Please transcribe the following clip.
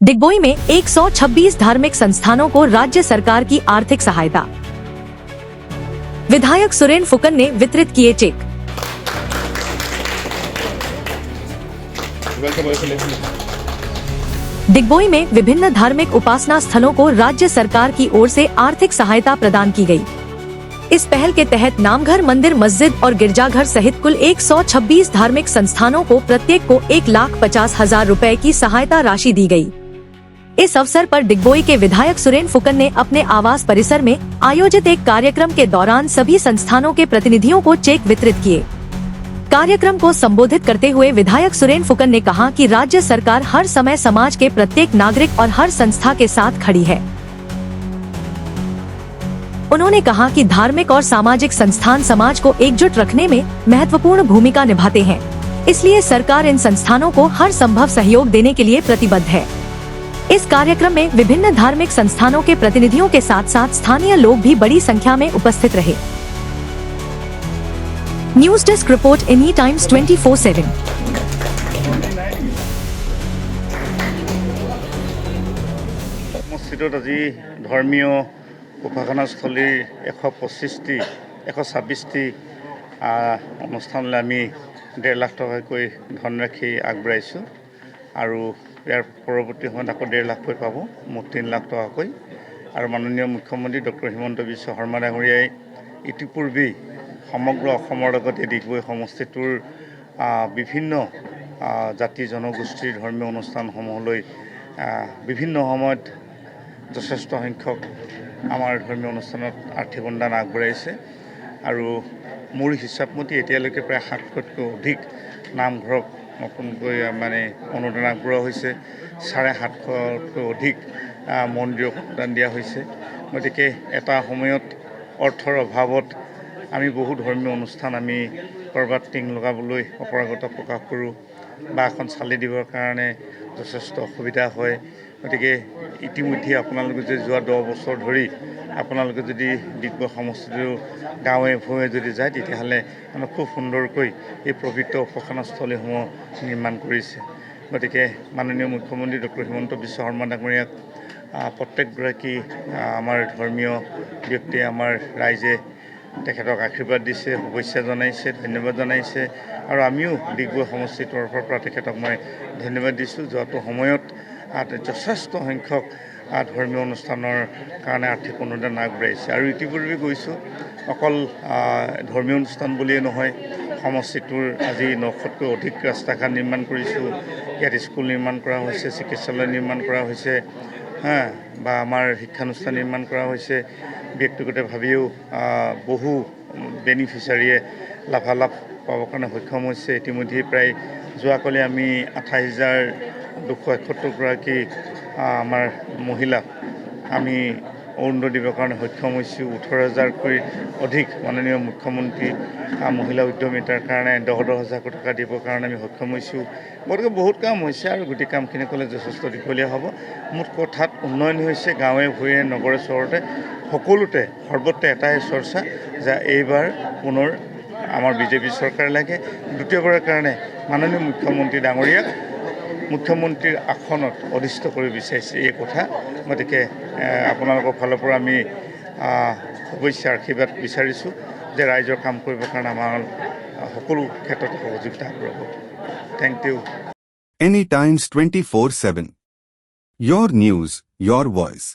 डिगबोई में 126 धार्मिक संस्थानों को राज्य सरकार की आर्थिक सहायता। विधायक सुरेन फुकन ने वितरित किए चेक। डिगबोई में विभिन्न धार्मिक उपासना स्थलों को राज्य सरकार की ओर से आर्थिक सहायता प्रदान की गई। इस पहल के तहत नामघर, मंदिर, मस्जिद और गिरजाघर सहित कुल 126 धार्मिक संस्थानों को प्रत्येक को 1,50,000 रुपए की सहायता राशि दी गई। इस अवसर पर डिगबोई के विधायक सुरेन फुकन ने अपने आवास परिसर में आयोजित एक कार्यक्रम के दौरान सभी संस्थानों के प्रतिनिधियों को चेक वितरित किए। कार्यक्रम को संबोधित करते हुए विधायक सुरेन फुकन ने कहा कि राज्य सरकार हर समय समाज के प्रत्येक नागरिक और हर संस्था के साथ खड़ी है। उन्होंने कहा कि धार्मिक और सामाजिक संस्थान समाज को एकजुट रखने में महत्वपूर्ण भूमिका निभाते हैं, इसलिए सरकार इन संस्थानों को हर संभव सहयोग देने के लिए प्रतिबद्ध है। इस कार्यक्रम में विभिन्न धार्मिक संस्थानों के प्रतिनिधियों के साथ साथ स्थानीय लोग भी बड़ी संख्या में उपस्थित रहे। News desk report, any times 24/7। মছজিদত আজি ধৰ্মীয় উপাসনাস্থলীৰ 126টি অনুষ্ঠানলৈ আমি 1.5 লাখ টকাকৈ ধনৰাশি আগবঢ়াইছোঁ আৰু ইয়াৰ পৰৱৰ্তী সময়ত আকৌ 1.5 লাখকৈ পাব, মুঠ 3 লাখ টকাকৈ। আৰু মাননীয় মুখ্যমন্ত্ৰী ডক্টৰ হিমন্ত বিশ্ব শৰ্মা ডাঙৰীয়াই ইতিপূৰ্বেই সমগ্ৰ অসমৰ লগতে ডিগবৈ সমষ্টিটোৰ বিভিন্ন জাতি জনগোষ্ঠীৰ ধৰ্মীয় অনুষ্ঠানসমূহলৈ বিভিন্ন সময়ত যথেষ্ট সংখ্যক আমাৰ ধৰ্মীয় অনুষ্ঠানত আৰ্থিক অনুদান আগবঢ়াইছে। আৰু মোৰ হিচাপমতে এতিয়ালৈকে প্ৰায় 700তকৈ অধিক নামঘৰক নতুনকৈ অনুদান আগবঢ়োৱা হৈছে। 750তকৈ অধিক মন্দিৰক অনুদান দিয়া হৈছে। গতিকে এটা সময়ত অৰ্থৰ অভাৱত আমি বহু ধৰ্মীয় অনুষ্ঠান আমি ক'ৰবাত টিং লগাবলৈ অপাৰগতা প্ৰকাশ কৰোঁ বা এখন চালি দিবৰ কাৰণে যথেষ্ট অসুবিধা হয়। গতিকে ইতিমধ্যে আপোনালোকে যদি যোৱা 10 বছৰ ধৰি আপোনালোকে যদি ডিগবৈ সমষ্টিটোৰ গাঁৱে ভূঞে যদি যায়, তেতিয়াহ'লে খুব সুন্দৰকৈ এই পবিত্ৰ উপাসনাস্থলীসমূহ নিৰ্মাণ কৰিছে। গতিকে মাননীয় মুখ্যমন্ত্ৰী ডক্টৰ হিমন্ত বিশ্ব শৰ্মা ডাঙৰীয়াক প্ৰত্যেকগৰাকী আমাৰ ধৰ্মীয় ব্যক্তিয়ে, আমাৰ ৰাইজে তেখেতক আশীৰ্বাদ দিছে, শুভেচ্ছা জনাইছে, ধন্যবাদ জনাইছে। আৰু আমিও ডিগবৈ সমষ্টিৰ তৰফৰ পৰা তেখেতক মই ধন্যবাদ দিছোঁ। যোৱাটো সময়ত যথেষ্ট সংখ্যক ধৰ্মীয় অনুষ্ঠানৰ কাৰণে আৰ্থিক অনুদান আগবঢ়াইছে। আৰু ইতিপূৰ্বে গৈছোঁ, অকল ধৰ্মীয় অনুষ্ঠান বুলিয়ে নহয়, সমষ্টিটোৰ আজি 900তকৈ অধিক ৰাস্তা ঘাট নিৰ্মাণ কৰিছোঁ। ইয়াত স্কুল নিৰ্মাণ কৰা হৈছে, চিকিৎসালয় নিৰ্মাণ কৰা হৈছে, বা আমাৰ শিক্ষানুষ্ঠান নিৰ্মাণ কৰা হৈছে। ব্যক্তিগতভাৱেও বহু বেনিফিচিয়াৰীয়ে লাভালাভ পাবৰ কাৰণে সক্ষম হৈছে। ইতিমধ্যে প্ৰায় যোৱাকালি আমি 28,271গৰাকী আমাৰ মহিলাক আমি অৰুণোদয় দিবৰ কাৰণে সক্ষম হৈছোঁ। 18,000তকৈ অধিক মাননীয় মুখ্যমন্ত্ৰী মহিলা উদ্যমিতাৰ কাৰণে 10,000 টকা দিবৰ কাৰণে আমি সক্ষম হৈছোঁ। গতিকে বহুত কাম হৈছে আৰু গোটেই কামখিনি ক'লে যথেষ্ট দীঘলীয়া হ'ব। মুঠ কথাত উন্নয়ন হৈছে গাঁৱে ভূঞে, নগৰে চহৰতে, সকলোতে সৰ্বত্ৰে এটাই চৰ্চা যে এইবাৰ পুনৰ আমাৰ বিজেপি চৰকাৰ লাগে। দ্বিতীয়বাৰৰ কাৰণে মাননীয় মুখ্যমন্ত্ৰী ডাঙৰীয়াক মুখ্যমন্ত্ৰীৰ আসনত অধিষ্ঠ কৰিব বিচাৰিছে এই কথা। গতিকে আপোনালোকৰ ফালৰ পৰা আমি শুভেচ্ছা আশীৰ্বাদ বিচাৰিছোঁ যে ৰাইজৰ কাম কৰিবৰ কাৰণে আমাৰ সকলো ক্ষেত্ৰতে সহযোগিতা আগবঢ়াব। Thank you. Any Times 24/7. Your news, your voice.